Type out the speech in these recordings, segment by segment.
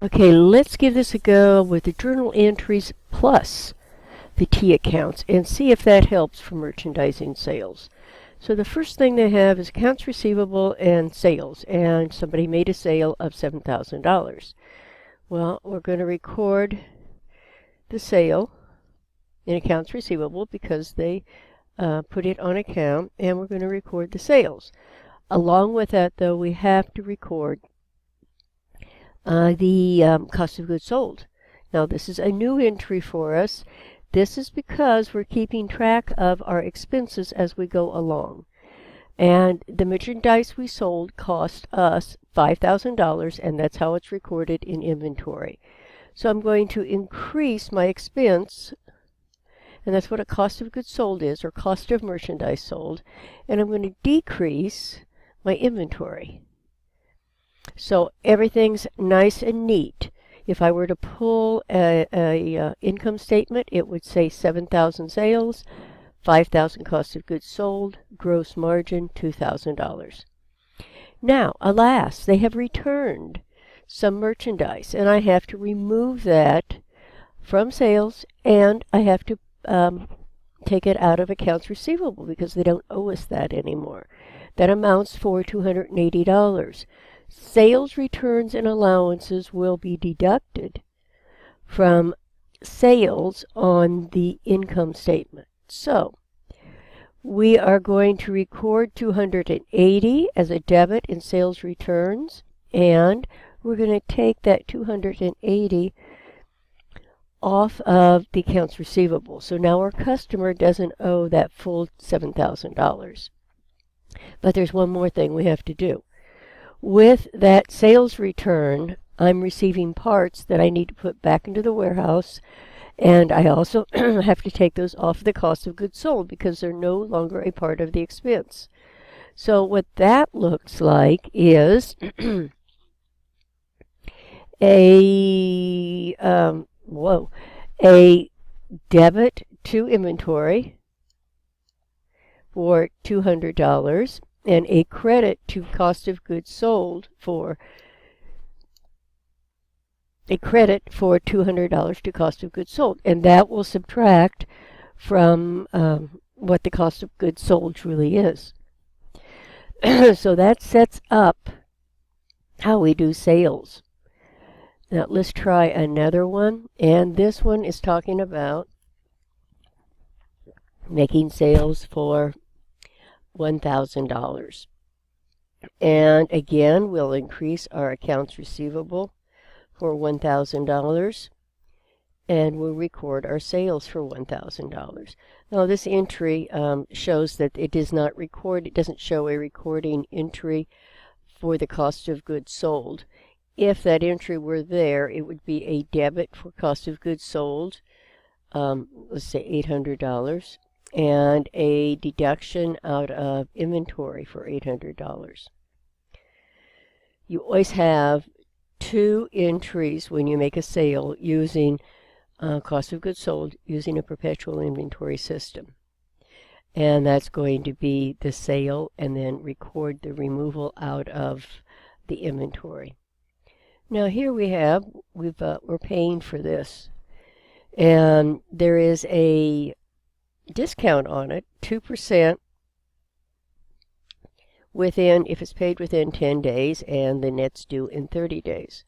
Okay, let's give this a go with the journal entries plus the T accounts and see if that helps for merchandising sales. So the first thing they have is accounts receivable and sales, and somebody made a sale of $7,000. Well, we're going to record the sale in accounts receivable because they put it on account, and we're going to record the sales. Along with that, though, we have to record the cost of goods sold. Now, this is a new entry for us. This is because we're keeping track of our expenses as we go along. And the merchandise we sold cost us $5,000, and that's how it's recorded in inventory. So I'm going to increase my expense, and that's what a cost of goods sold is, or cost of merchandise sold, and I'm going to decrease my inventory. So everything's nice and neat. If I were to pull a income statement, it would say 7,000 sales, 5,000 cost of goods sold, gross margin $2,000. Now, alas, they have returned some merchandise, and I have to remove that from sales, and I have to take it out of accounts receivable because they don't owe us that anymore. That amounts for $280. Sales returns and allowances will be deducted from sales on the income statement. So we are going to record $280 as a debit in sales returns, and we're going to take that $280 off of the accounts receivable. So now our customer doesn't owe that full $7,000. But there's one more thing we have to do. With that sales return, I'm receiving parts that I need to put back into the warehouse, and I also have to take those off the cost of goods sold because they're no longer a part of the expense. So what that looks like is a debit to inventory for $200 and a credit to cost of goods sold for $200 to cost of goods sold, and that will subtract from what the cost of goods sold truly is. So that sets up how we do sales. Now let's try another one, and this one is talking about making sales for $1,000. And again, we'll increase our accounts receivable for $1,000, and we'll record our sales for $1,000. Now this entry shows that it does not record, it doesn't show a recording entry for the cost of goods sold. If that entry were there, it would be a debit for cost of goods sold, let's say $800, and a deduction out of inventory for $800. You always have two entries when you make a sale using cost of goods sold using a perpetual inventory system. And that's going to be the sale and then record the removal out of the inventory. Now here we have, we're paying for this, and there is a discount on it, 2% if it's paid within 10 days, and the net's due in 30 days.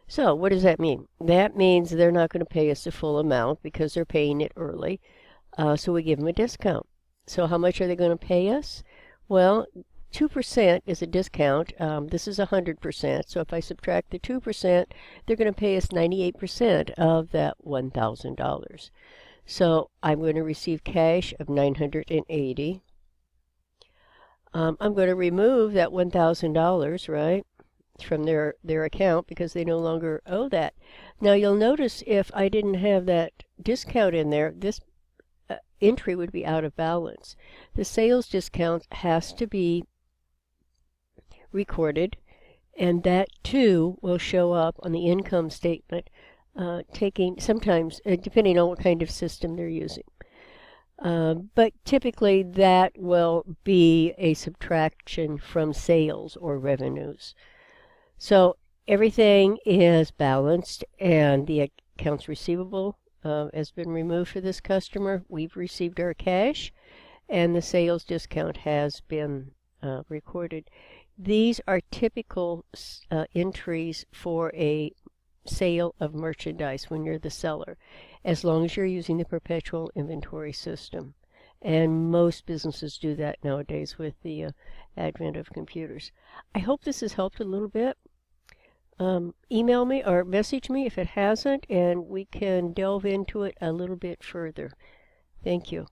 So what does that mean? That means they're not going to pay us the full amount because they're paying it early, so we give them a discount. So how much are they going to pay us? Well, 2% is a discount. This is 100%, so if I subtract the 2%, they're going to pay us 98% of that $1,000. So I'm going to receive cash of $980. I'm going to remove that $1,000, right, from their account because they no longer owe that. Now you'll notice if I didn't have that discount in there, this entry would be out of balance. The sales discount has to be recorded, and that too will show up on the income statement, sometimes depending on what kind of system they're using. But typically that will be a subtraction from sales or revenues. So everything is balanced and the accounts receivable has been removed for this customer. We've received our cash and the sales discount has been recorded. These are typical entries for a sale of merchandise when you're the seller, as long as you're using the perpetual inventory system. And most businesses do that nowadays with the advent of computers. I hope this has helped a little bit. Email me or message me if it hasn't, and we can delve into it a little bit further. Thank you.